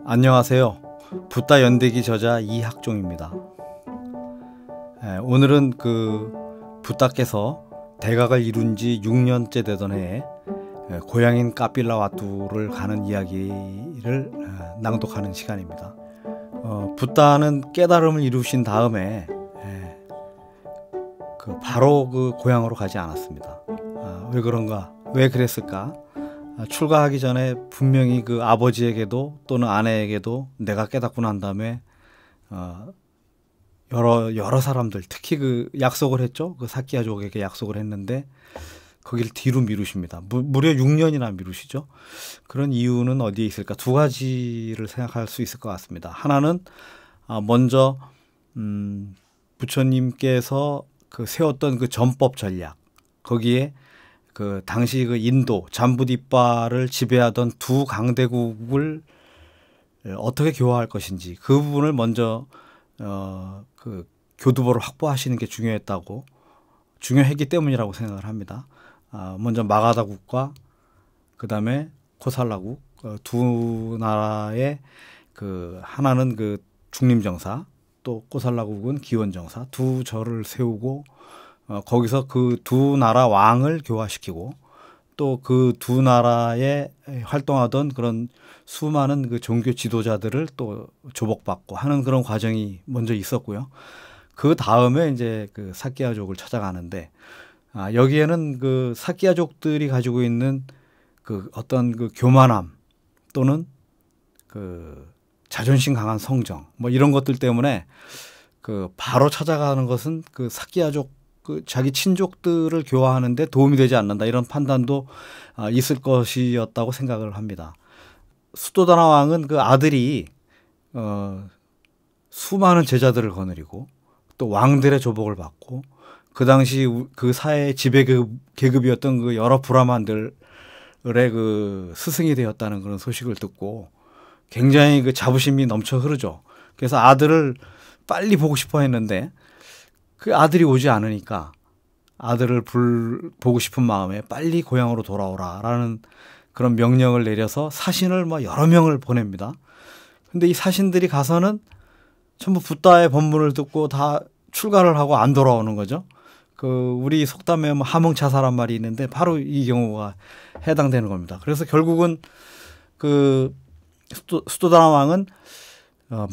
안녕하세요. 붓다 연대기 저자 이학종입니다. 오늘은 붓다께서 대각을 이룬 지 6년째 되던 해에 고향인 까빌라와뚜를 가는 이야기를 낭독하는 시간입니다. 붓다는 깨달음을 이루신 다음에 바로 고향으로 가지 않았습니다. 왜 그런가? 왜 그랬을까? 출가하기 전에 분명히 아버지에게도 또는 아내에게도 내가 깨닫고 난 다음에 여러 사람들, 특히 약속을 했죠. 사키야족에게 약속을 했는데 거기를 뒤로 미루십니다. 무려 6년이나 미루시죠. 그런 이유는 어디에 있을까? 두 가지를 생각할 수 있을 것 같습니다. 하나는 먼저 부처님께서 세웠던 전법 전략, 거기에 당시 인도 잠부디빠를 지배하던 두 강대국을 어떻게 교화할 것인지 그 부분을 먼저 교두보를 확보하시는 게 중요했기 때문이라고 생각을 합니다. 먼저 마가다국과 그 다음에 코살라국 두 나라의 하나는 중림정사, 또 코살라국은 기원정사 두 절을 세우고 거기서 두 나라 왕을 교화시키고 또 두 나라에 활동하던 그런 수많은 종교 지도자들을 또 조복받고 하는 그런 과정이 먼저 있었고요. 그 다음에 이제 사키야족을 찾아가는데 여기에는 사키야족들이 가지고 있는 어떤 교만함 또는 자존심 강한 성정 이런 것들 때문에 바로 찾아가는 것은 사키야족 자기 친족들을 교화하는데 도움이 되지 않는다, 이런 판단도 있을 것이었다고 생각을 합니다. 수도다나 왕은 아들이 수많은 제자들을 거느리고 또 왕들의 조복을 받고 그 당시 사회의 지배 계급이었던 여러 브라만들의 스승이 되었다는 그런 소식을 듣고 굉장히 자부심이 넘쳐 흐르죠. 그래서 아들을 빨리 보고 싶어 했는데 아들이 오지 않으니까 아들을 보고 싶은 마음에 빨리 고향으로 돌아오라라는 그런 명령을 내려서 사신을 여러 명을 보냅니다. 근데 이 사신들이 가서는 전부 붓다의 법문을 듣고 다 출가를 하고 안 돌아오는 거죠. 우리 속담에 하몽차사란 말이 있는데 바로 이 경우가 해당되는 겁니다. 그래서 결국은 수도다나 왕은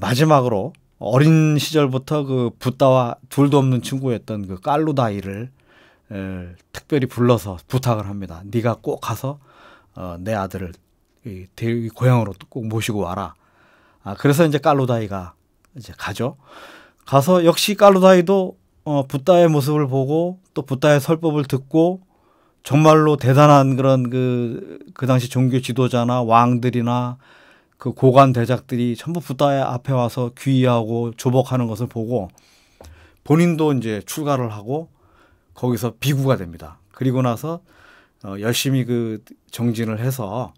마지막으로 어린 시절부터 붓다와 둘도 없는 친구였던 깔루다이를 특별히 불러서 부탁을 합니다. 네가 꼭 가서 내 아들을 고향으로 꼭 모시고 와라. 그래서 이제 깔루다이가 이제 가죠. 가서 역시 깔루다이도 붓다의 모습을 보고 또 붓다의 설법을 듣고 정말로 대단한 그런 그 당시 종교 지도자나 왕들이나 고관 대작들이 전부 붓다의 앞에 와서 귀의하고 조복하는 것을 보고 본인도 이제 출가를 하고 거기서 비구가 됩니다. 그리고 나서 열심히 정진을 해서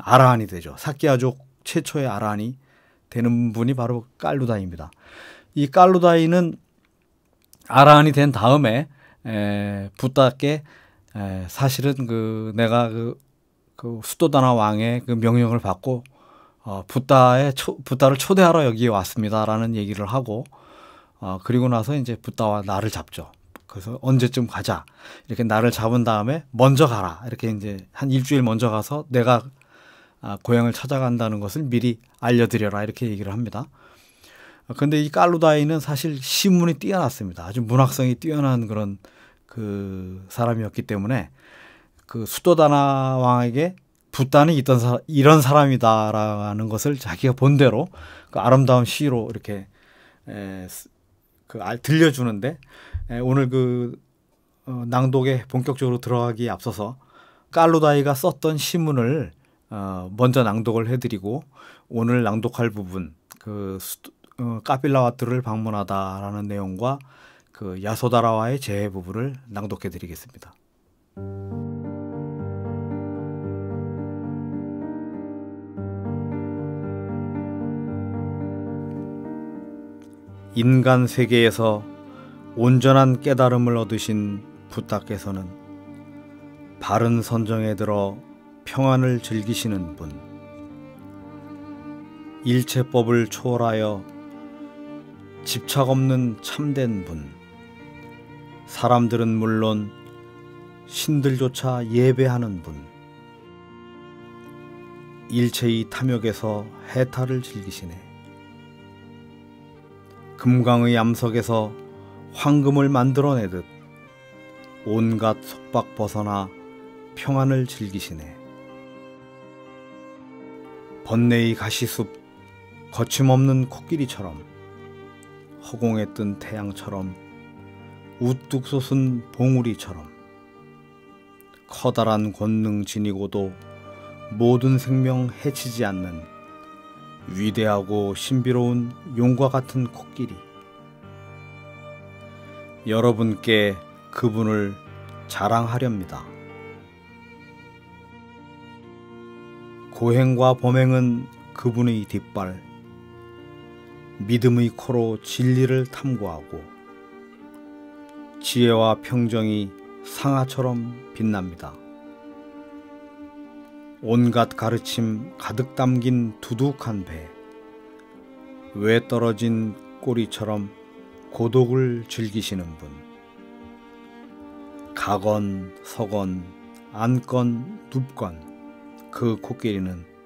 아라한이 되죠. 사키야족 최초의 아라한이 되는 분이 바로 깔루다이입니다. 이 깔루다이는 아라한이 된 다음에 붓다께 사실은 내가 수도다나 왕의 명령을 받고 붓다를 초대하러 여기에 왔습니다라는 얘기를 하고 그리고 나서 이제 붓다와 날을 잡죠. 그래서 언제쯤 가자 이렇게 날을 잡은 다음에 먼저 가라, 이렇게 이제 한 일주일 먼저 가서 내가 고향을 찾아간다는 것을 미리 알려드려라, 이렇게 얘기를 합니다. 그런데 이 깔루다이는 사실 시문이 뛰어났습니다. 아주 문학성이 뛰어난 그런 사람이었기 때문에 수도다나 왕에게 붓다는 이런 사람이다라는 것을 자기가 본대로 아름다운 시로 이렇게 들려주는데, 오늘 낭독에 본격적으로 들어가기에 앞서서 깔루다이가 썼던 시문을 먼저 낭독을 해드리고 오늘 낭독할 부분 까빌라와뚜를 방문하다라는 내용과 야소다라와의 재해 부분을 낭독해드리겠습니다. 인간 세계에서 온전한 깨달음을 얻으신 붓다께서는 바른 선정에 들어 평안을 즐기시는 분, 일체법을 초월하여 집착 없는 참된 분, 사람들은 물론 신들조차 예배하는 분, 일체의 탐욕에서 해탈을 즐기시네. 금강의 암석에서 황금을 만들어내듯 온갖 속박 벗어나 평안을 즐기시네. 번뇌의 가시숲, 거침없는 코끼리처럼, 허공에 뜬 태양처럼, 우뚝 솟은 봉우리처럼, 커다란 권능 지니고도 모든 생명 해치지 않는 위대하고 신비로운 용과 같은 코끼리. 여러분께 그분을 자랑하렵니다. 고행과 범행은 그분의 뒷발, 믿음의 코로 진리를 탐구하고 지혜와 평정이 상아처럼 빛납니다. 온갖 가르침 가득 담긴 두둑한 배, 외 떨어진 꼬리처럼 고독을 즐기시는 분, 가건 서건 앉건 눕건 그 코끼리는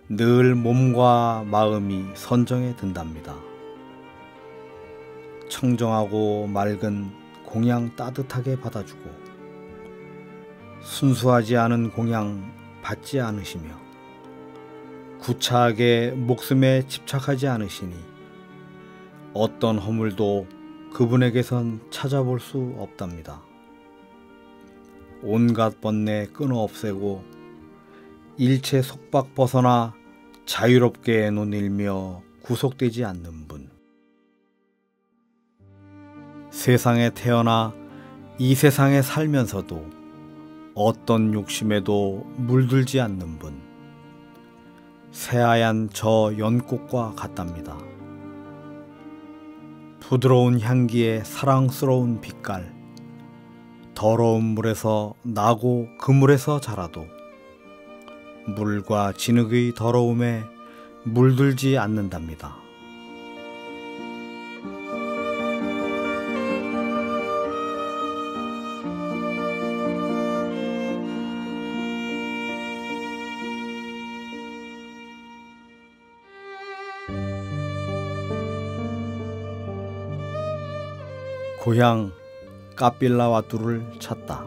늘 몸과 마음이 선정에 든답니다. 청정하고 맑은 공양 따뜻하게 받아주고 순수하지 않은 공양 받지 않으시며 구차하게 목숨에 집착하지 않으시니 어떤 허물도 그분에게선 찾아볼 수 없답니다. 온갖 번뇌 끊어 없애고 일체 속박 벗어나 자유롭게 논일며 구속되지 않는 분, 세상에 태어나 이 세상에 살면서도 어떤 욕심에도 물들지 않는 분, 새하얀 저 연꽃과 같답니다. 부드러운 향기에 사랑스러운 빛깔, 더러운 물에서 나고 그 물에서 자라도 물과 진흙의 더러움에 물들지 않는답니다. 고향 까빌라와뚜를 찾다.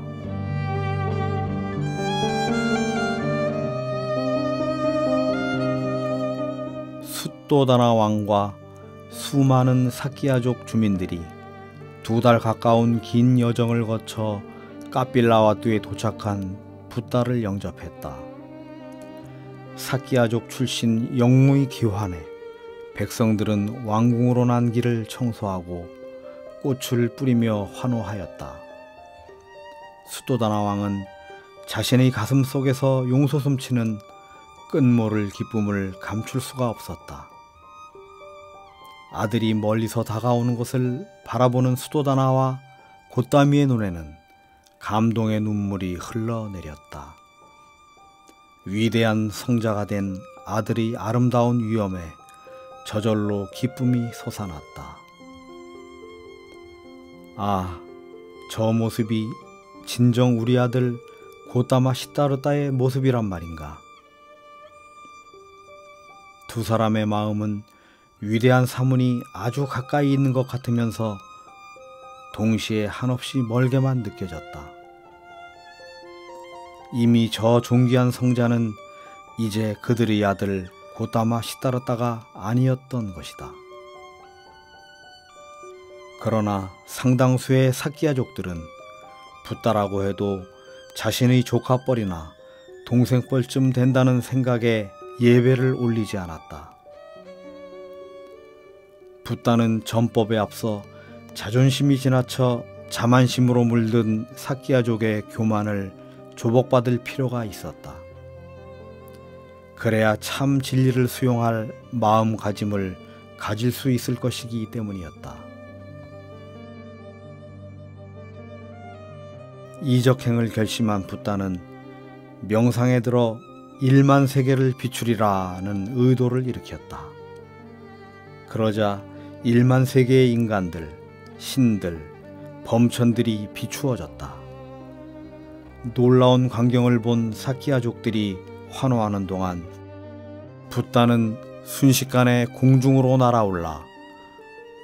숫도다나 왕과 수많은 사키아족 주민들이 2달 가까운 긴 여정을 거쳐 까빌라와뚜에 도착한 붓다를 영접했다. 사키아족 출신 영무의 기환에 백성들은 왕궁으로 난 길을 청소하고 꽃을 뿌리며 환호하였다. 숫도다나 왕은 자신의 가슴 속에서 용솟음치는 끝모를 기쁨을 감출 수가 없었다. 아들이 멀리서 다가오는 것을 바라보는 숫도다나와 고따미의 눈에는 감동의 눈물이 흘러내렸다. 위대한 성자가 된 아들의 아름다운 위엄에 저절로 기쁨이 솟아났다. 아, 저 모습이 진정 우리 아들 고따마 시타르타의 모습이란 말인가. 두 사람의 마음은 위대한 사문이 아주 가까이 있는 것 같으면서 동시에 한없이 멀게만 느껴졌다. 이미 저 존귀한 성자는 이제 그들의 아들 고따마 시타르타가 아니었던 것이다. 그러나 상당수의 사키아족들은 붓다라고 해도 자신의 조카뻘이나 동생뻘쯤 된다는 생각에 예배를 올리지 않았다. 붓다는 전법에 앞서 자존심이 지나쳐 자만심으로 물든 사키아족의 교만을 조복받을 필요가 있었다. 그래야 참 진리를 수용할 마음가짐을 가질 수 있을 것이기 때문이었다. 이적행을 결심한 붓다는 명상에 들어 1만 세계를 비추리라는 의도를 일으켰다. 그러자 1만 세계의 인간들, 신들, 범천들이 비추어졌다. 놀라운 광경을 본 사키아족들이 환호하는 동안 붓다는 순식간에 공중으로 날아올라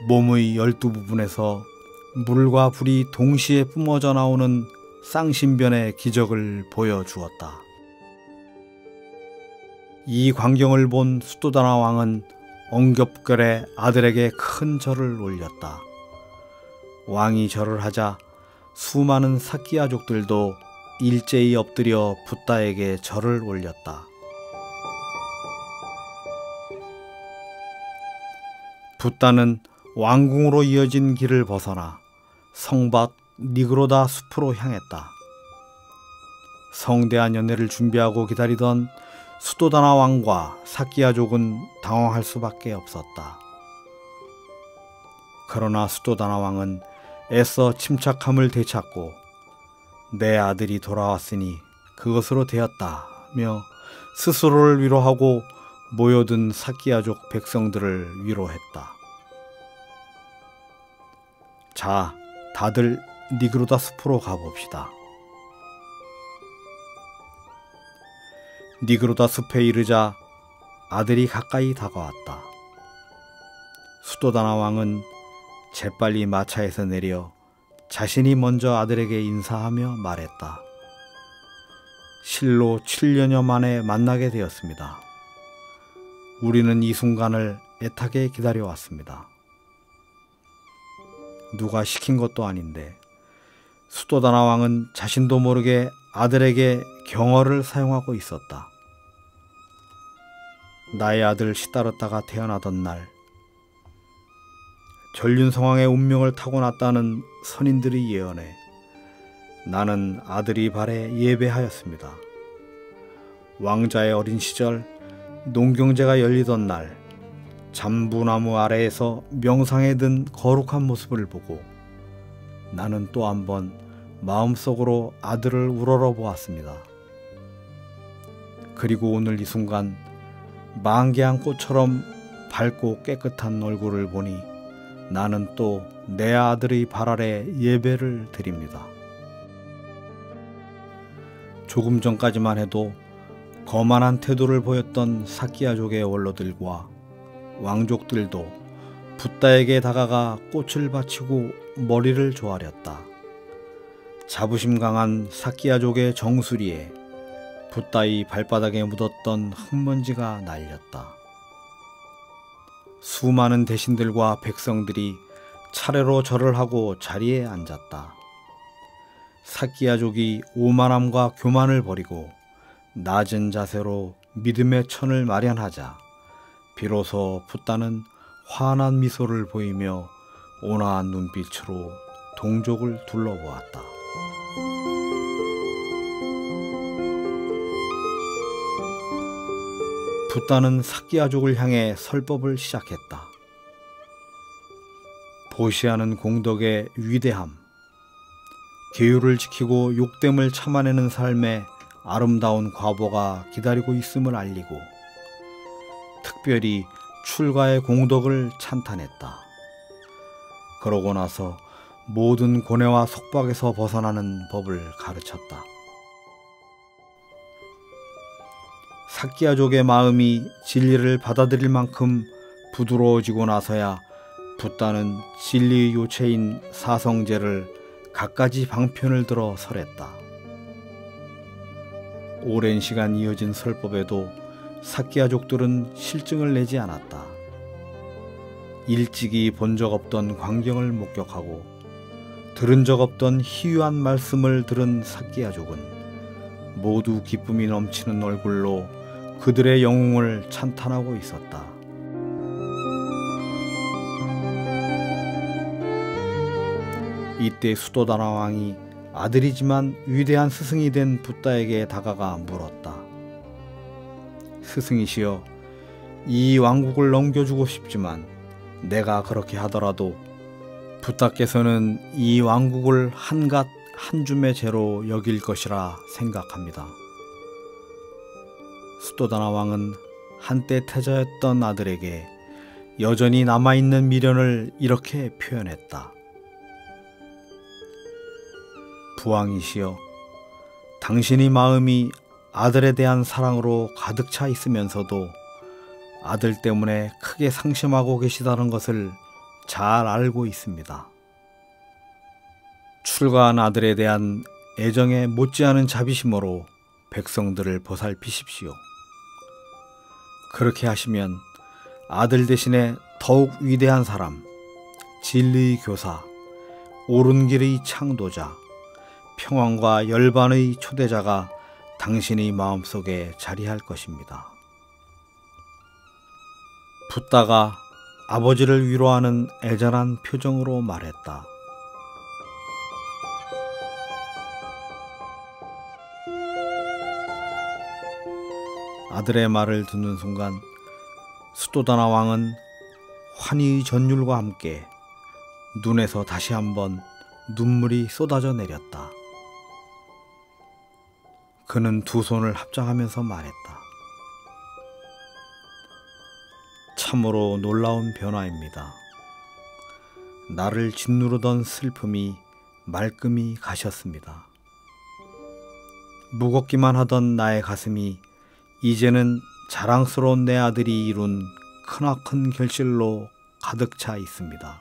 몸의 12부분에서 물과 불이 동시에 뿜어져 나오는 쌍신변의 기적을 보여주었다. 이 광경을 본 수도다나 왕은 엉겹결에 아들에게 큰 절을 올렸다. 왕이 절을 하자 수많은 사키아족들도 일제히 엎드려 붓다에게 절을 올렸다. 붓다는 왕궁으로 이어진 길을 벗어나 성밖 니그로다 숲으로 향했다. 성대한 연회를 준비하고 기다리던 수도다나 왕과 사키아족은 당황할 수밖에 없었다. 그러나 수도다나 왕은 애써 침착함을 되찾고 내 아들이 돌아왔으니 그것으로 되었다며 스스로를 위로하고 모여든 사키아족 백성들을 위로했다. 자, 다들 니그로다 숲으로 가봅시다. 니그로다 숲에 이르자 아들이 가까이 다가왔다. 수도다나 왕은 재빨리 마차에서 내려 자신이 먼저 아들에게 인사하며 말했다. 실로 7년여 만에 만나게 되었습니다. 우리는 이 순간을 애타게 기다려왔습니다. 누가 시킨 것도 아닌데 수도다나 왕은 자신도 모르게 아들에게 경어를 사용하고 있었다. 나의 아들 시다르타가 태어나던 날 전륜성왕의 운명을 타고났다는 선인들의 예언에 나는 아들이 발에 예배하였습니다. 왕자의 어린 시절 농경제가 열리던 날 잠부나무 아래에서 명상에 든 거룩한 모습을 보고 나는 또 한 번 마음속으로 아들을 우러러 보았습니다. 그리고 오늘 이 순간 만개한 꽃처럼 밝고 깨끗한 얼굴을 보니 나는 또 내 아들의 발 아래 예배를 드립니다. 조금 전까지만 해도 거만한 태도를 보였던 사키아족의 원로들과 왕족들도 붓다에게 다가가 꽃을 바치고 머리를 조아렸다. 자부심 강한 사키아족의 정수리에 붓다의 발바닥에 묻었던 흙먼지가 날렸다. 수많은 대신들과 백성들이 차례로 절을 하고 자리에 앉았다. 사키아족이 오만함과 교만을 버리고 낮은 자세로 믿음의 천을 마련하자 비로소 붓다는 환한 미소를 보이며 온화한 눈빛으로 동족을 둘러보았다. 붓다는 사키아족을 향해 설법을 시작했다. 보시하는 공덕의 위대함, 계율을 지키고 욕됨을 참아내는 삶에 아름다운 과보가 기다리고 있음을 알리고 특별히 출가의 공덕을 찬탄했다. 그러고 나서 모든 고뇌와 속박에서 벗어나는 법을 가르쳤다. 사키아족의 마음이 진리를 받아들일 만큼 부드러워지고 나서야 붓다는 진리의 요체인 사성제를 갖가지 방편을 들어 설했다. 오랜 시간 이어진 설법에도 사키아족들은 실증을 내지 않았다. 일찍이 본 적 없던 광경을 목격하고 들은 적 없던 희유한 말씀을 들은 사키아족은 모두 기쁨이 넘치는 얼굴로 그들의 영웅을 찬탄하고 있었다. 이때 수도다나 왕이 아들이지만 위대한 스승이 된 붓다에게 다가가 물었다. 스승이시여, 이 왕국을 넘겨주고 싶지만 내가 그렇게 하더라도 붓다께서는 이 왕국을 한갓 한 줌의 죄로 여길 것이라 생각합니다. 수도다나 왕은 한때 태자였던 아들에게 여전히 남아있는 미련을 이렇게 표현했다. 부왕이시여, 당신의 마음이 아들에 대한 사랑으로 가득 차 있으면서도 아들 때문에 크게 상심하고 계시다는 것을 잘 알고 있습니다. 출가한 아들에 대한 애정에 못지않은 자비심으로 백성들을 보살피십시오. 그렇게 하시면 아들 대신에 더욱 위대한 사람, 진리의 교사, 옳은 길의 창도자, 평안과 열반의 초대자가 당신의 마음속에 자리할 것입니다. 붓다가 아버지를 위로하는 애절한 표정으로 말했다. 아들의 말을 듣는 순간 수도다나 왕은 환희의 전율과 함께 눈에서 다시 한번 눈물이 쏟아져 내렸다. 그는 두 손을 합장하면서 말했다. 참으로 놀라운 변화입니다. 나를 짓누르던 슬픔이 말끔히 가셨습니다. 무겁기만 하던 나의 가슴이 이제는 자랑스러운 내 아들이 이룬 크나큰 결실로 가득 차 있습니다.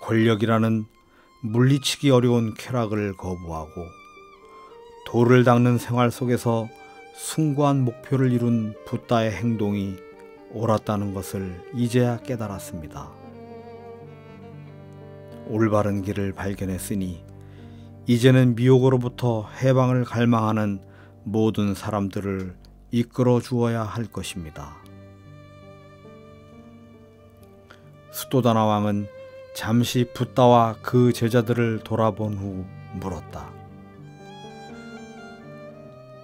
권력이라는 물리치기 어려운 쾌락을 거부하고 돌을 닦는 생활 속에서 숭고한 목표를 이룬 붓다의 행동이 옳았다는 것을 이제야 깨달았습니다. 올바른 길을 발견했으니 이제는 미혹으로부터 해방을 갈망하는 모든 사람들을 이끌어 주어야 할 것입니다. 수도다나 왕은 잠시 붓다와 그 제자들을 돌아본 후 물었다.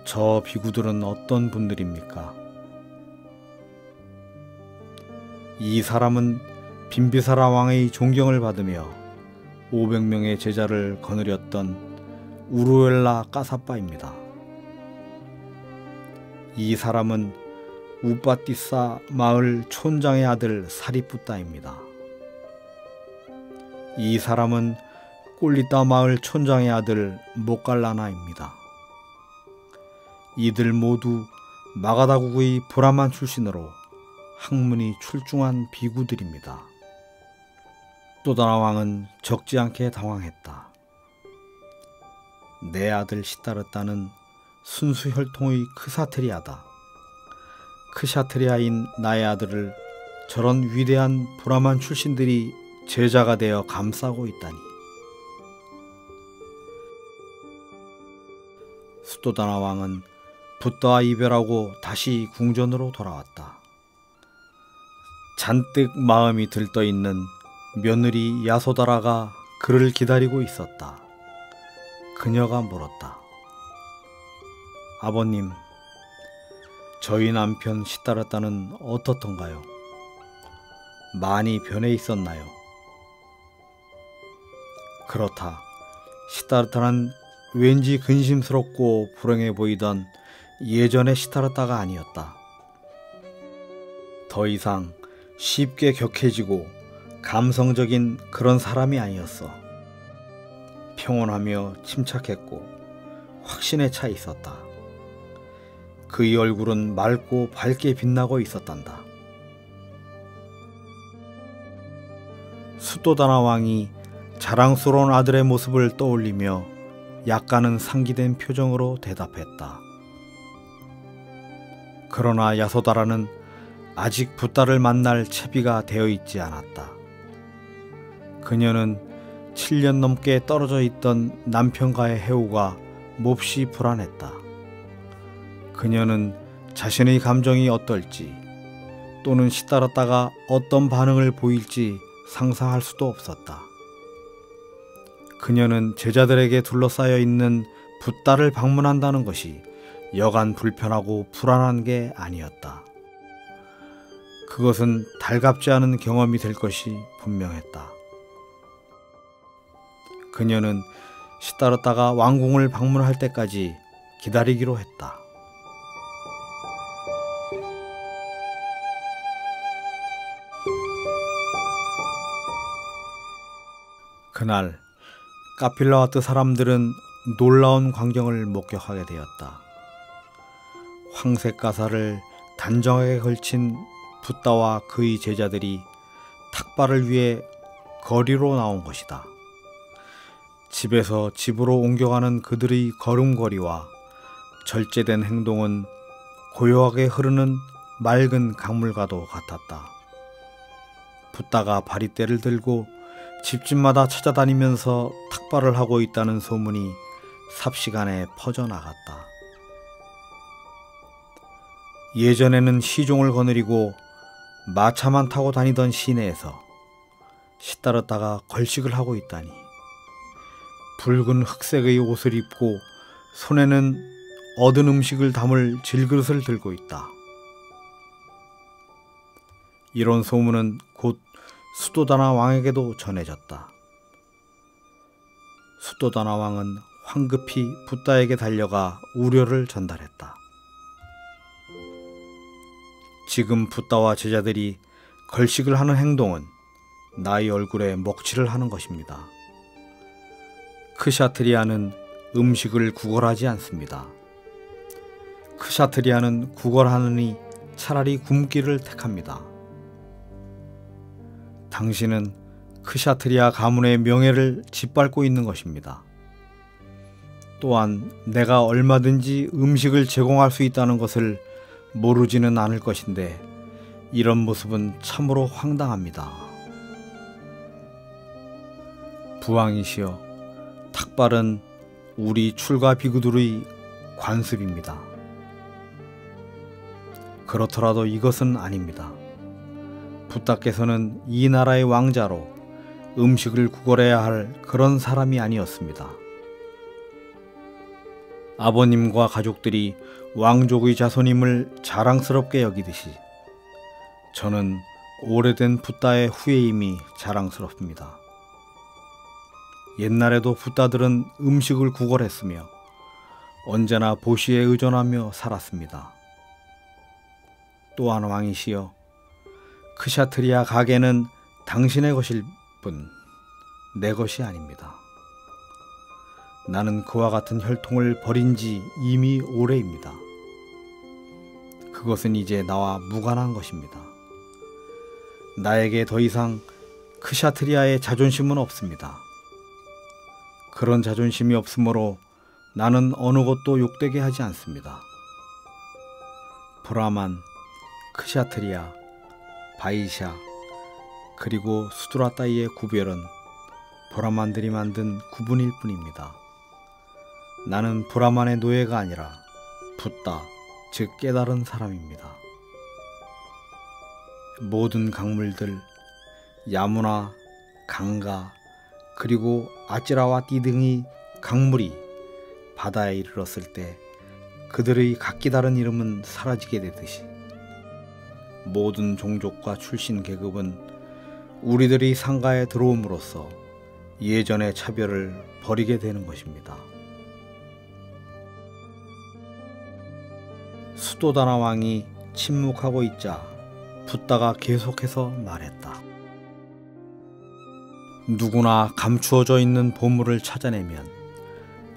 저 비구들은 어떤 분들입니까? 이 사람은 빈비사라 왕의 존경을 받으며 500명의 제자를 거느렸던 우루엘라 까사빠입니다. 이 사람은 우빠티사 마을 촌장의 아들 사리뿌따입니다. 이 사람은 꼴리따 마을 촌장의 아들 모깔라나입니다. 이들 모두 마가다국의 브라만 출신으로 학문이 출중한 비구들입니다. 수도다나 왕은 적지 않게 당황했다. 내 아들 시타르타는 순수 혈통의 크사테리아다. 크샤테리아인 나의 아들을 저런 위대한 브라만 출신들이 제자가 되어 감싸고 있다니. 수도다나 왕은 붓다와 이별하고 다시 궁전으로 돌아왔다. 잔뜩 마음이 들떠있는 며느리 야소다라가 그를 기다리고 있었다. 그녀가 물었다. 아버님, 저희 남편 시타르타는 어떻던가요? 많이 변해 있었나요? 그렇다. 시타르타는 왠지 근심스럽고 불행해 보이던 예전의 시타르타가 아니었다. 더 이상 쉽게 격해지고 감성적인 그런 사람이 아니었어. 평온하며 침착했고 확신에 차 있었다. 그의 얼굴은 맑고 밝게 빛나고 있었단다. 수도다나 왕이 자랑스러운 아들의 모습을 떠올리며 약간은 상기된 표정으로 대답했다. 그러나 야소다라는 아직 붓다를 만날 채비가 되어 있지 않았다. 그녀는 7년 넘게 떨어져 있던 남편과의 해오가 몹시 불안했다. 그녀는 자신의 감정이 어떨지 또는 시타르타가 어떤 반응을 보일지 상상할 수도 없었다. 그녀는 제자들에게 둘러싸여 있는 붓다를 방문한다는 것이 여간 불편하고 불안한 게 아니었다. 그것은 달갑지 않은 경험이 될 것이 분명했다. 그녀는 시타르타가 왕궁을 방문할 때까지 기다리기로 했다. 그날 카필라와트 사람들은 놀라운 광경을 목격하게 되었다. 황색 가사를 단정하게 걸친 붓다와 그의 제자들이 탁발을 위해 거리로 나온 것이다. 집에서 집으로 옮겨가는 그들의 걸음걸이와 절제된 행동은 고요하게 흐르는 맑은 강물과도 같았다. 붓다가 바리떼를 들고 집집마다 찾아다니면서 탁발을 하고 있다는 소문이 삽시간에 퍼져나갔다. 예전에는 시종을 거느리고 마차만 타고 다니던 시내에서 시따랐다가 걸식을 하고 있다니. 붉은 흑색의 옷을 입고 손에는 얻은 음식을 담을 질그릇을 들고 있다. 이런 소문은 곧 수도다나 왕에게도 전해졌다. 수도다나 왕은 황급히 붓다에게 달려가 우려를 전달했다. 지금 붓다와 제자들이 걸식을 하는 행동은 나의 얼굴에 먹칠을 하는 것입니다. 크샤트리아는 음식을 구걸하지 않습니다. 크샤트리아는 구걸하느니 차라리 굶기를 택합니다. 당신은 크샤트리아 가문의 명예를 짓밟고 있는 것입니다. 또한 내가 얼마든지 음식을 제공할 수 있다는 것을 모르지는 않을 것인데 이런 모습은 참으로 황당합니다. 부왕이시여, 탁발은 우리 출가 비구들의 관습입니다. 그렇더라도 이것은 아닙니다. 붓다께서는 이 나라의 왕자로 음식을 구걸해야 할 그런 사람이 아니었습니다. 아버님과 가족들이 왕족의 자손임을 자랑스럽게 여기듯이 저는 오래된 붓다의 후예임이 자랑스럽습니다. 옛날에도 붓다들은 음식을 구걸했으며 언제나 보시에 의존하며 살았습니다. 또한 왕이시여, 크샤트리아 가게는 당신의 것일 뿐 내 것이 아닙니다. 나는 그와 같은 혈통을 버린 지 이미 오래입니다. 그것은 이제 나와 무관한 것입니다. 나에게 더 이상 크샤트리아의 자존심은 없습니다. 그런 자존심이 없으므로 나는 어느 것도 욕되게 하지 않습니다. 브라만, 크샤트리아, 바이샤, 그리고 수드라 따위의 구별은 브라만들이 만든 구분일 뿐입니다. 나는 브라만의 노예가 아니라 붓다, 즉 깨달은 사람입니다. 모든 강물들, 야무나, 강가, 그리고 아찌라와띠 등의 강물이 바다에 이르렀을 때 그들의 각기 다른 이름은 사라지게 되듯이 모든 종족과 출신 계급은 우리들이 상가에 들어옴으로써 예전의 차별을 버리게 되는 것입니다. 수도다나 왕이 침묵하고 있자 붓다가 계속해서 말했다. 누구나 감추어져 있는 보물을 찾아내면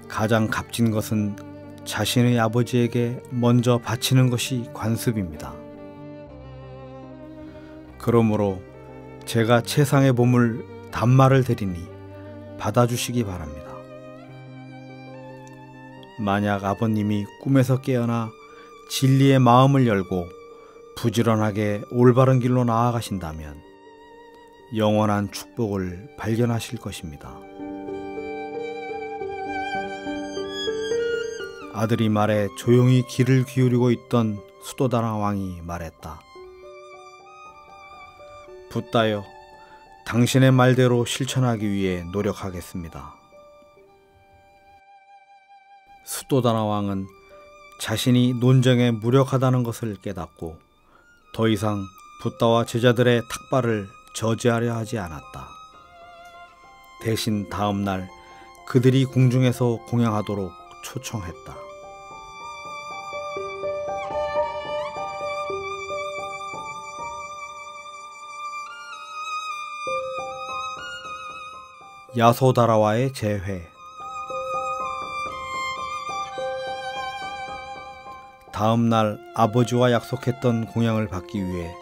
가장 값진 것은 자신의 아버지에게 먼저 바치는 것이 관습입니다. 그러므로 제가 최상의 보물 단마를 드리니 받아주시기 바랍니다. 만약 아버님이 꿈에서 깨어나 진리의 마음을 열고 부지런하게 올바른 길로 나아가신다면 영원한 축복을 발견하실 것입니다. 아들이 말에 조용히 귀를 기울이고 있던 수도다나 왕이 말했다. 붓다여, 당신의 말대로 실천하기 위해 노력하겠습니다. 수도다나 왕은 자신이 논쟁에 무력하다는 것을 깨닫고 더 이상 붓다와 제자들의 탁발을 저지하려 하지 않았다. 대신 다음 날 그들이 궁중에서 공양하도록 초청했다. 야소다라와의 재회. 다음 날 아버지와 약속했던 공양을 받기 위해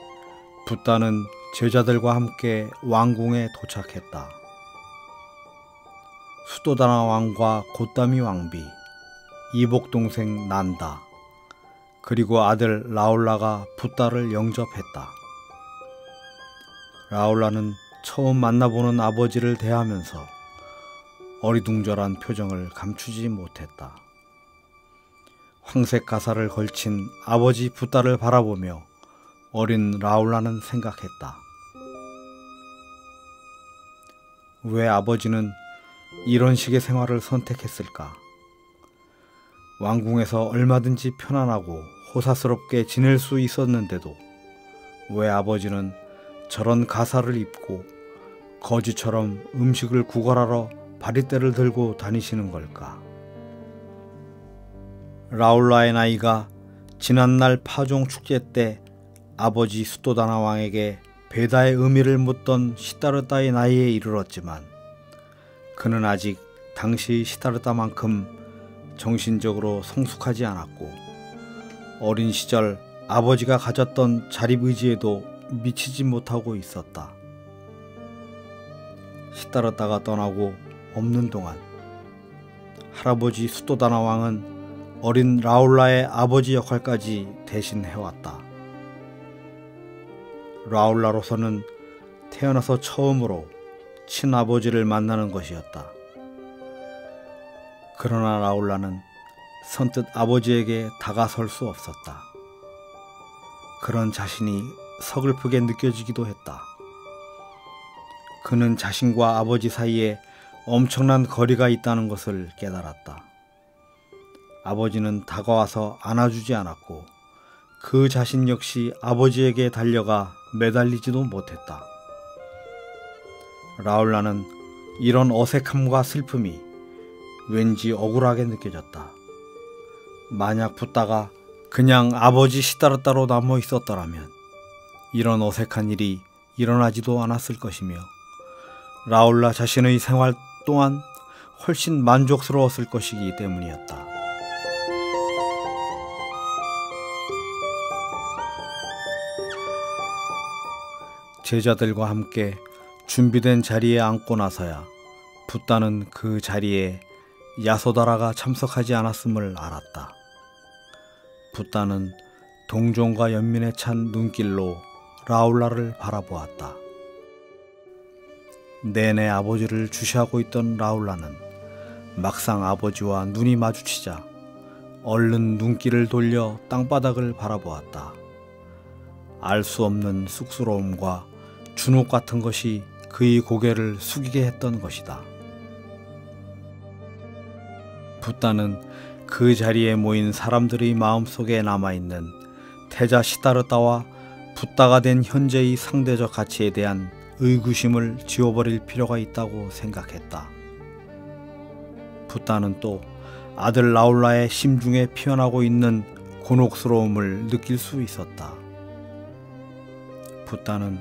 붓다는 제자들과 함께 왕궁에 도착했다. 수도다나 왕과 고따미 왕비, 이복 동생 난다, 그리고 아들 라울라가 붓다를 영접했다. 라울라는 처음 만나보는 아버지를 대하면서 어리둥절한 표정을 감추지 못했다. 황색 가사를 걸친 아버지 붓다를 바라보며 어린 라울라는 생각했다. 왜 아버지는 이런 식의 생활을 선택했을까? 왕궁에서 얼마든지 편안하고 호사스럽게 지낼 수 있었는데도 왜 아버지는 저런 가사를 입고 거지처럼 음식을 구걸하러 바리떼를 들고 다니시는 걸까? 라울라의 나이가 지난날 파종 축제 때 아버지 수도다나 왕에게 베다의 의미를 묻던 시다르다의 나이에 이르렀지만 그는 아직 당시 시다르다만큼 정신적으로 성숙하지 않았고 어린 시절 아버지가 가졌던 자립의지에도 미치지 못하고 있었다. 시다르다가 떠나고 없는 동안 할아버지 수도다나 왕은 어린 라울라의 아버지 역할까지 대신 해왔다. 라울라로서는 태어나서 처음으로 친아버지를 만나는 것이었다. 그러나 라울라는 선뜻 아버지에게 다가설 수 없었다. 그런 자신이 서글프게 느껴지기도 했다. 그는 자신과 아버지 사이에 엄청난 거리가 있다는 것을 깨달았다. 아버지는 다가와서 안아주지 않았고 그 자신 역시 아버지에게 달려가 매달리지도 못했다. 라울라는 이런 어색함과 슬픔이 왠지 억울하게 느껴졌다. 만약 붓다가 그냥 아버지 시다르다로 남아 있었더라면 이런 어색한 일이 일어나지도 않았을 것이며 라울라 자신의 생활 또한 훨씬 만족스러웠을 것이기 때문이었다. 제자들과 함께 준비된 자리에 앉고 나서야 붓다는 그 자리에 야소다라가 참석하지 않았음을 알았다. 붓다는 동정과 연민에 찬 눈길로 라울라를 바라보았다. 내내 아버지를 주시하고 있던 라울라는 막상 아버지와 눈이 마주치자 얼른 눈길을 돌려 땅바닥을 바라보았다. 알 수 없는 쑥스러움과 주눅 같은 것이 그의 고개를 숙이게 했던 것이다. 붓다는 그 자리에 모인 사람들의 마음속에 남아있는 태자 시다르다와 붓다가 된 현재의 상대적 가치에 대한 의구심을 지워버릴 필요가 있다고 생각했다. 붓다는 또 아들 라울라의 심중에 피어나고 있는 곤혹스러움을 느낄 수 있었다. 붓다는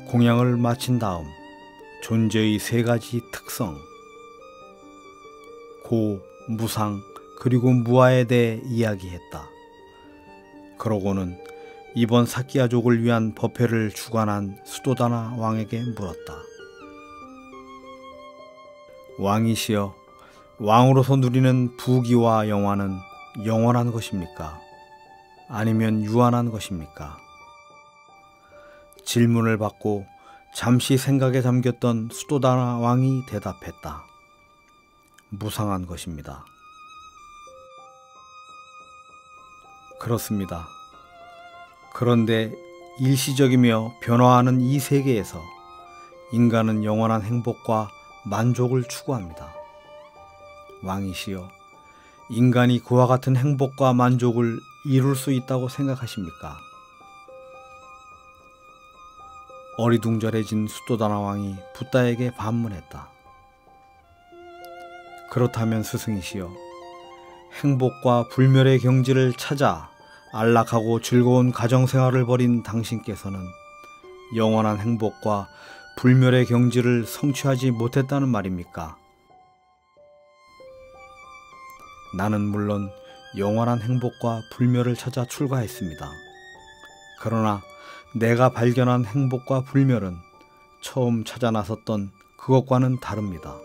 공양을 마친 다음 존재의 세 가지 특성, 고, 무상, 그리고 무아에 대해 이야기했다. 그러고는 이번 사키야족을 위한 법회를 주관한 수도다나 왕에게 물었다. 왕이시여, 왕으로서 누리는 부귀와 영화는 영원한 것입니까? 아니면 유한한 것입니까? 질문을 받고 잠시 생각에 잠겼던 수도다나 왕이 대답했다. 무상한 것입니다. 그렇습니다. 그런데 일시적이며 변화하는 이 세계에서 인간은 영원한 행복과 만족을 추구합니다. 왕이시여, 인간이 그와 같은 행복과 만족을 이룰 수 있다고 생각하십니까? 어리둥절해진 수도다나 왕이 붓다에게 반문했다. 그렇다면 스승이시여, 행복과 불멸의 경지를 찾아 안락하고 즐거운 가정생활을 벌인 당신께서는 영원한 행복과 불멸의 경지를 성취하지 못했다는 말입니까? 나는 물론 영원한 행복과 불멸을 찾아 출가했습니다. 그러나 내가 발견한 행복과 불멸은 처음 찾아 나섰던 그것과는 다릅니다.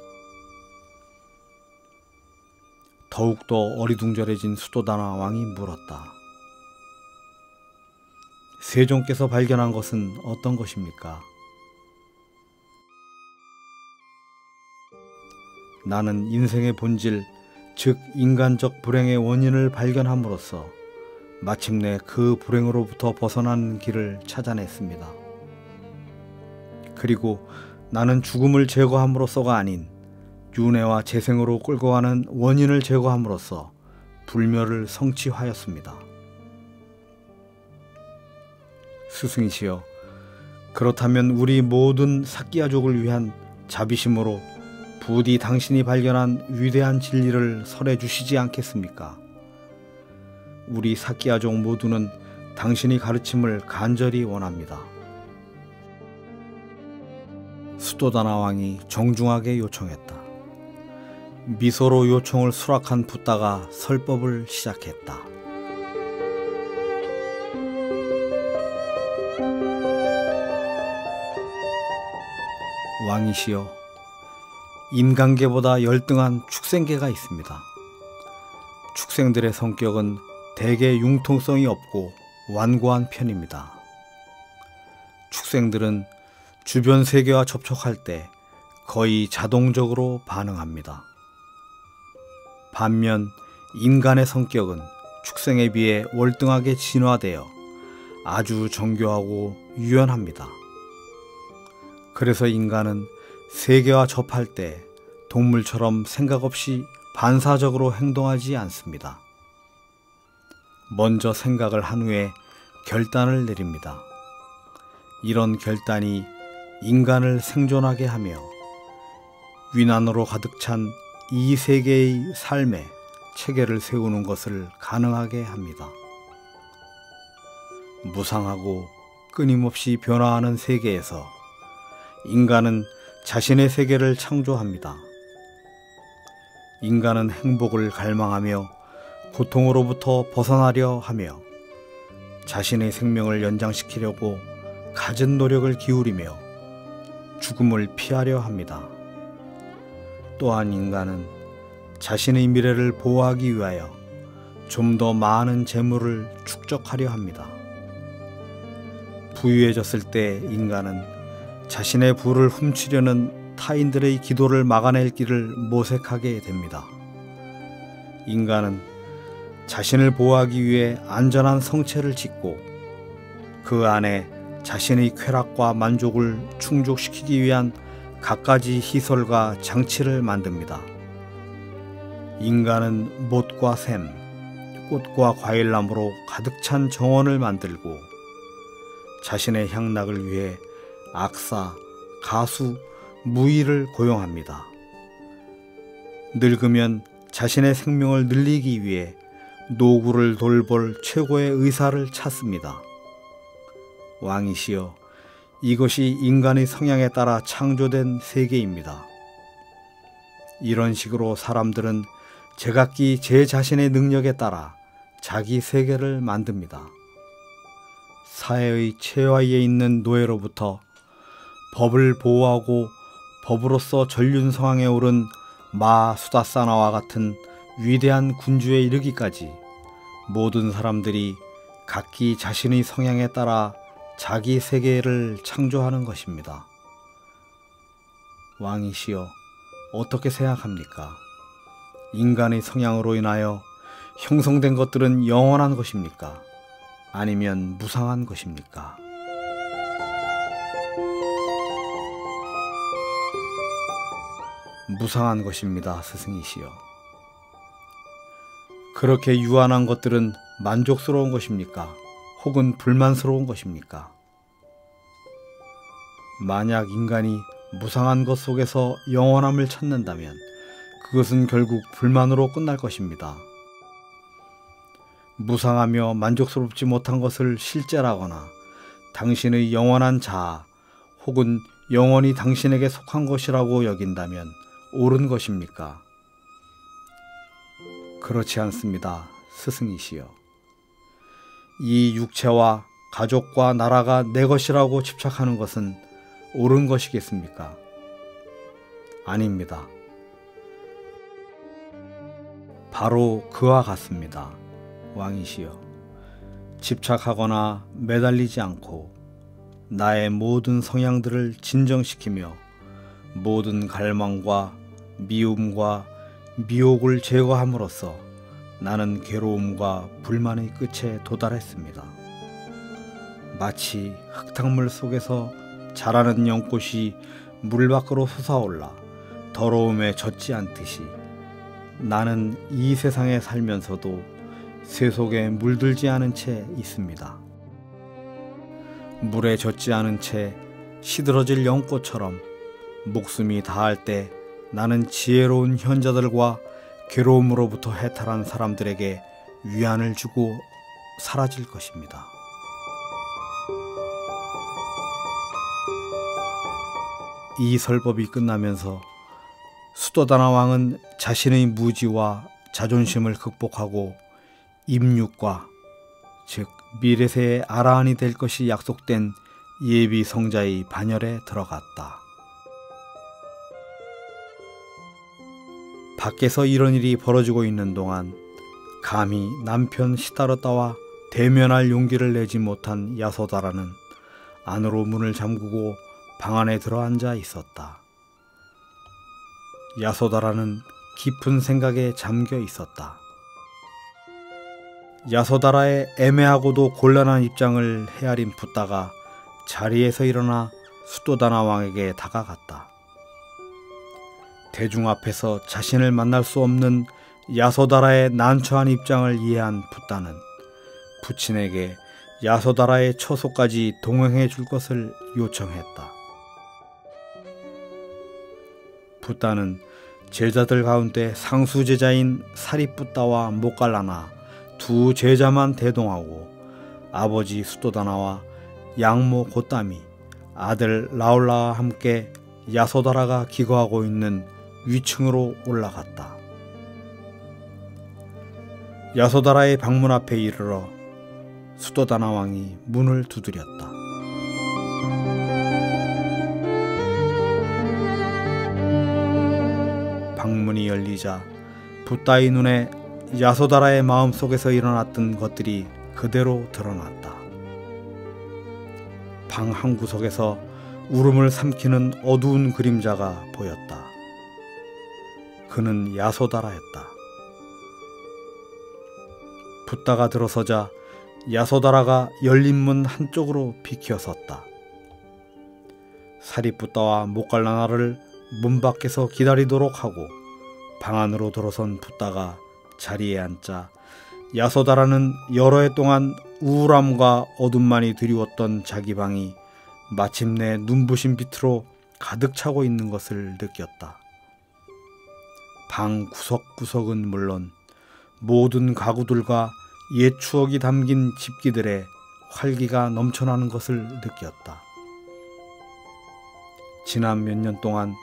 더욱더 어리둥절해진 수도다나 왕이 물었다. 세종께서 발견한 것은 어떤 것입니까? 나는 인생의 본질, 즉 인간적 불행의 원인을 발견함으로써 마침내 그 불행으로부터 벗어나는 길을 찾아냈습니다. 그리고 나는 죽음을 제거함으로써가 아닌 윤회와 재생으로 끌고 가는 원인을 제거함으로써 불멸을 성취하였습니다. 스승이시여, 그렇다면 우리 모든 사끼아족을 위한 자비심으로 부디 당신이 발견한 위대한 진리를 설해 주시지 않겠습니까? 우리 사끼아족 모두는 당신의 가르침을 간절히 원합니다. 수도다나 왕이 정중하게 요청했다. 미소로 요청을 수락한 붓다가 설법을 시작했다. 왕이시여, 인간계보다 열등한 축생계가 있습니다. 축생들의 성격은 대개 융통성이 없고 완고한 편입니다. 축생들은 주변 세계와 접촉할 때 거의 자동적으로 반응합니다. 반면 인간의 성격은 축생에 비해 월등하게 진화되어 아주 정교하고 유연합니다. 그래서 인간은 세계와 접할 때 동물처럼 생각 없이 반사적으로 행동하지 않습니다. 먼저 생각을 한 후에 결단을 내립니다. 이런 결단이 인간을 생존하게 하며 위난으로 가득 찬 이 세계의 삶에 체계를 세우는 것을 가능하게 합니다. 무상하고 끊임없이 변화하는 세계에서 인간은 자신의 세계를 창조합니다. 인간은 행복을 갈망하며 고통으로부터 벗어나려 하며 자신의 생명을 연장시키려고 갖은 노력을 기울이며 죽음을 피하려 합니다. 또한 인간은 자신의 미래를 보호하기 위하여 좀 더 많은 재물을 축적하려 합니다. 부유해졌을 때 인간은 자신의 부를 훔치려는 타인들의 기도를 막아낼 길을 모색하게 됩니다. 인간은 자신을 보호하기 위해 안전한 성체를 짓고 그 안에 자신의 쾌락과 만족을 충족시키기 위한 갖가지 시설과 장치를 만듭니다. 인간은 못과 샘, 꽃과 과일나무로 가득 찬 정원을 만들고 자신의 향락을 위해 악사, 가수, 무의를 고용합니다. 늙으면 자신의 생명을 늘리기 위해 노구를 돌볼 최고의 의사를 찾습니다. 왕이시여, 이것이 인간의 성향에 따라 창조된 세계입니다. 이런 식으로 사람들은 제각기 제 자신의 능력에 따라 자기 세계를 만듭니다. 사회의 최하위에 있는 노예로부터 법을 보호하고 법으로서 전륜성왕에 오른 마 수다사나와 같은 위대한 군주에 이르기까지 모든 사람들이 각기 자신의 성향에 따라 자기 세계를 창조하는 것입니다. 왕이시여, 어떻게 생각합니까? 인간의 성향으로 인하여 형성된 것들은 영원한 것입니까? 아니면 무상한 것입니까? 무상한 것입니다, 스승이시여. 그렇게 유한한 것들은 만족스러운 것입니까? 혹은 불만스러운 것입니까? 만약 인간이 무상한 것 속에서 영원함을 찾는다면 그것은 결국 불만으로 끝날 것입니다. 무상하며 만족스럽지 못한 것을 실제라거나 당신의 영원한 자아 혹은 영원히 당신에게 속한 것이라고 여긴다면 옳은 것입니까? 그렇지 않습니다, 스승이시여. 이 육체와 가족과 나라가 내 것이라고 집착하는 것은 옳은 것이겠습니까? 아닙니다. 바로 그와 같습니다, 왕이시여. 집착하거나 매달리지 않고 나의 모든 성향들을 진정시키며 모든 갈망과 미움과 미혹을 제거함으로써 나는 괴로움과 불만의 끝에 도달했습니다. 마치 흙탕물 속에서 자라는 연꽃이 물 밖으로 솟아올라 더러움에 젖지 않듯이 나는 이 세상에 살면서도 쇠 속에 물들지 않은 채 있습니다. 물에 젖지 않은 채 시들어질 연꽃처럼 목숨이 다할 때 나는 지혜로운 현자들과 괴로움으로부터 해탈한 사람들에게 위안을 주고 사라질 것입니다. 이 설법이 끝나면서 수도다나 왕은 자신의 무지와 자존심을 극복하고 임육과, 즉 미래세의 아라한이 될 것이 약속된 예비 성자의 반열에 들어갔다. 밖에서 이런 일이 벌어지고 있는 동안 감히 남편 시다르다와 대면할 용기를 내지 못한 야소다라는 안으로 문을 잠그고 방 안에 들어앉아 있었다. 야소다라는 깊은 생각에 잠겨 있었다. 야소다라의 애매하고도 곤란한 입장을 헤아린 붓다가 자리에서 일어나 수도다나 왕에게 다가갔다. 대중 앞에서 자신을 만날 수 없는 야소다라의 난처한 입장을 이해한 붓다는 부친에게 야소다라의 처소까지 동행해 줄 것을 요청했다. 붓다는 제자들 가운데 상수 제자인 사리붓다와 모칼라나 두 제자만 대동하고 아버지 수도다나와 양모 고따미, 아들 라울라와 함께 야소다라가 기거하고 있는 위층으로 올라갔다. 야소다라의 방문 앞에 이르러 수도다나 왕이 문을 두드렸다. 방문이 열리자 붓다의 눈에 야소다라의 마음속에서 일어났던 것들이 그대로 드러났다. 방 한구석에서 울음을 삼키는 어두운 그림자가 보였다. 그는 야소다라였다. 붓다가 들어서자 야소다라가 열린 문 한쪽으로 비켜섰다. 사리붓다와 모칼라나를 문 밖에서 기다리도록 하고 방 안으로 들어선 붓다가 자리에 앉자 야소다라는 여러 해 동안 우울함과 어둠만이 드리웠던 자기 방이 마침내 눈부신 빛으로 가득 차고 있는 것을 느꼈다. 방 구석구석은 물론 모든 가구들과 옛 추억이 담긴 집기들의 활기가 넘쳐나는 것을 느꼈다. 지난 몇 년 동안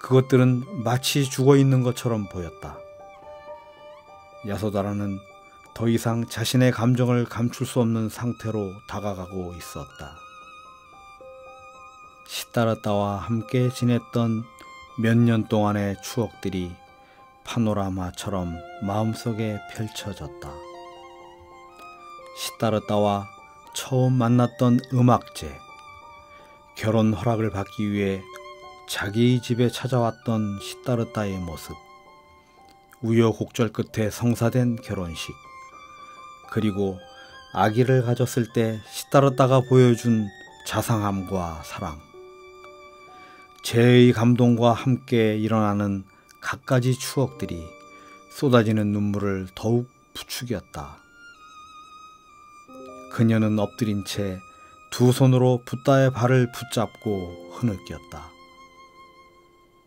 그것들은 마치 죽어있는 것처럼 보였다. 야소다라는 더 이상 자신의 감정을 감출 수 없는 상태로 다가가고 있었다. 시다르다와 함께 지냈던 몇 년 동안의 추억들이 파노라마처럼 마음속에 펼쳐졌다. 시다르다와 처음 만났던 음악제, 결혼 허락을 받기 위해 자기의 집에 찾아왔던 시다르다의 모습, 우여곡절 끝에 성사된 결혼식, 그리고 아기를 가졌을 때 시다르다가 보여준 자상함과 사랑, 재의 감동과 함께 일어나는 갖가지 추억들이 쏟아지는 눈물을 더욱 부추겼다. 그녀는 엎드린 채 두 손으로 붓다의 발을 붙잡고 흐느꼈다.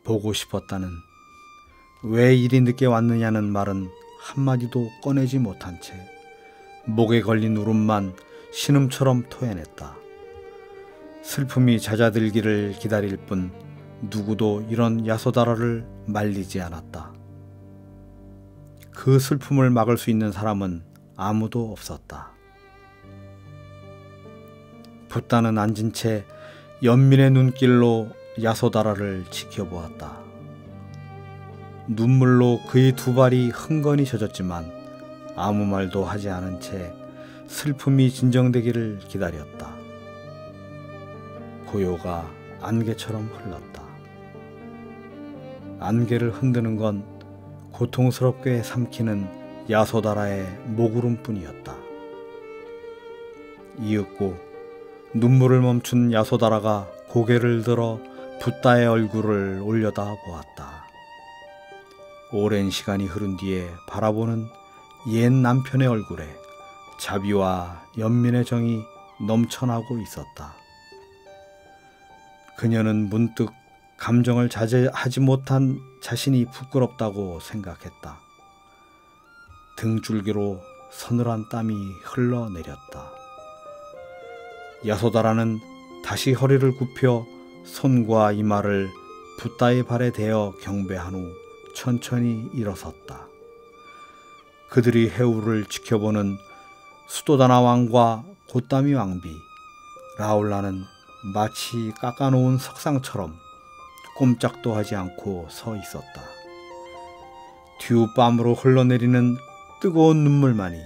보고 싶었다는, 왜 이리 늦게 왔느냐는 말은 한마디도 꺼내지 못한 채 목에 걸린 울음만 신음처럼 토해냈다. 슬픔이 잦아들기를 기다릴 뿐 누구도 이런 야소다라를 말리지 않았다. 그 슬픔을 막을 수 있는 사람은 아무도 없었다. 붓다는 앉은 채 연민의 눈길로 야소다라를 지켜보았다. 눈물로 그의 두 발이 흥건히 젖었지만 아무 말도 하지 않은 채 슬픔이 진정되기를 기다렸다. 고요가 안개처럼 흘렀다. 안개를 흔드는 건 고통스럽게 삼키는 야소다라의 목울음뿐이었다. 이윽고 눈물을 멈춘 야소다라가 고개를 들어 붓다의 얼굴을 올려다 보았다. 오랜 시간이 흐른 뒤에 바라보는 옛 남편의 얼굴에 자비와 연민의 정이 넘쳐나고 있었다. 그녀는 문득 감정을 자제하지 못한 자신이 부끄럽다고 생각했다. 등줄기로 서늘한 땀이 흘러내렸다. 야소다라는 다시 허리를 굽혀 손과 이마를 붓다의 발에 대어 경배한 후 천천히 일어섰다. 그들이 해우를 지켜보는 수도다나 왕과 고따미 왕비 라울라는 마치 깎아놓은 석상처럼 꼼짝도 하지 않고 서 있었다. 듀밤으로 흘러내리는 뜨거운 눈물만이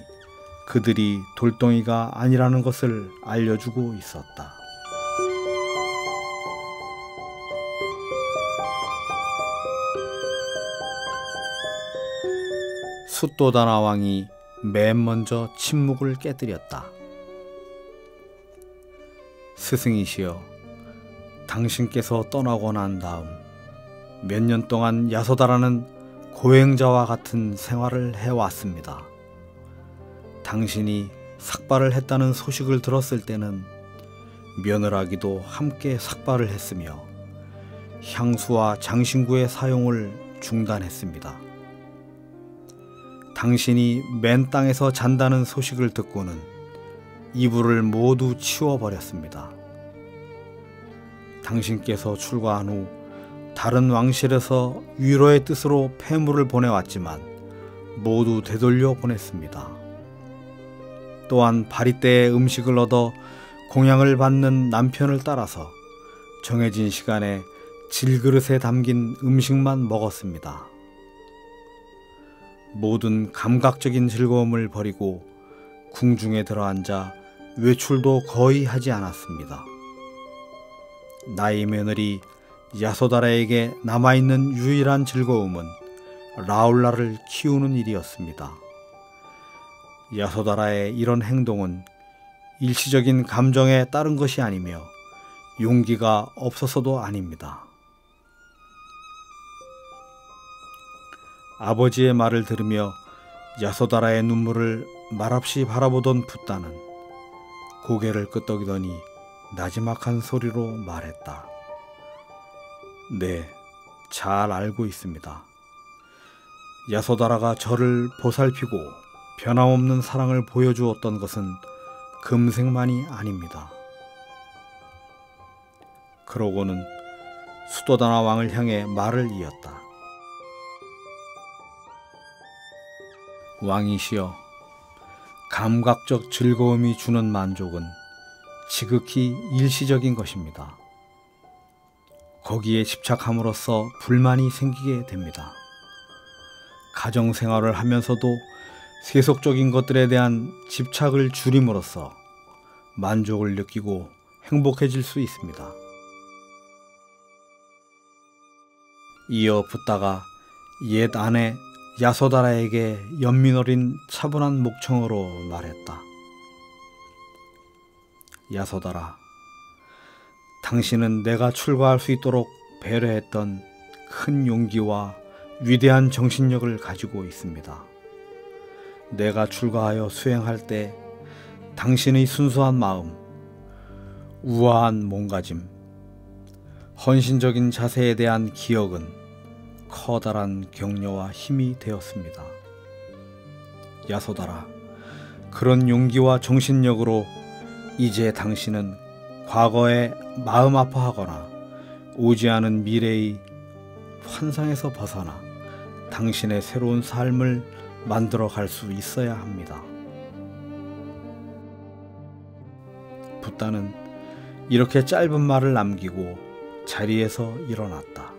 그들이 돌덩이가 아니라는 것을 알려주고 있었다. 숫도다나 왕이 맨 먼저 침묵을 깨뜨렸다. 스승이시여, 당신께서 떠나고 난 다음 몇 년 동안 야소다라는 고행자와 같은 생활을 해왔습니다. 당신이 삭발을 했다는 소식을 들었을 때는 며느라기도 함께 삭발을 했으며 향수와 장신구의 사용을 중단했습니다. 당신이 맨 땅에서 잔다는 소식을 듣고는 이불을 모두 치워버렸습니다. 당신께서 출가한 후 다른 왕실에서 위로의 뜻으로 폐물을 보내왔지만 모두 되돌려 보냈습니다. 또한 바리떼의 음식을 얻어 공양을 받는 남편을 따라서 정해진 시간에 질그릇에 담긴 음식만 먹었습니다. 모든 감각적인 즐거움을 버리고 궁중에 들어앉아 외출도 거의 하지 않았습니다. 나의 며느리 야소다라에게 남아있는 유일한 즐거움은 라울라를 키우는 일이었습니다. 야소다라의 이런 행동은 일시적인 감정에 따른 것이 아니며 용기가 없어서도 아닙니다. 아버지의 말을 들으며 야소다라의 눈물을 말없이 바라보던 붓다는 고개를 끄덕이더니 나지막한 소리로 말했다. 네, 잘 알고 있습니다. 야소다라가 저를 보살피고 변함없는 사랑을 보여주었던 것은 금생만이 아닙니다. 그러고는 수도다나 왕을 향해 말을 이었다. 왕이시여, 감각적 즐거움이 주는 만족은 지극히 일시적인 것입니다. 거기에 집착함으로써 불만이 생기게 됩니다. 가정생활을 하면서도 세속적인 것들에 대한 집착을 줄임으로써 만족을 느끼고 행복해질 수 있습니다. 이어 붓다가 옛 아내 야소다라에게 연민 어린 차분한 목청으로 말했다. 야소다라, 당신은 내가 출가할 수 있도록 배려했던 큰 용기와 위대한 정신력을 가지고 있습니다. 내가 출가하여 수행할 때 당신의 순수한 마음, 우아한 몸가짐, 헌신적인 자세에 대한 기억은 커다란 격려와 힘이 되었습니다. 야소다라, 그런 용기와 정신력으로 이제 당신은 과거에 마음 아파하거나 오지 않은 미래의 환상에서 벗어나 당신의 새로운 삶을 만들어 갈 수 있어야 합니다. 붓다는 이렇게 짧은 말을 남기고 자리에서 일어났다.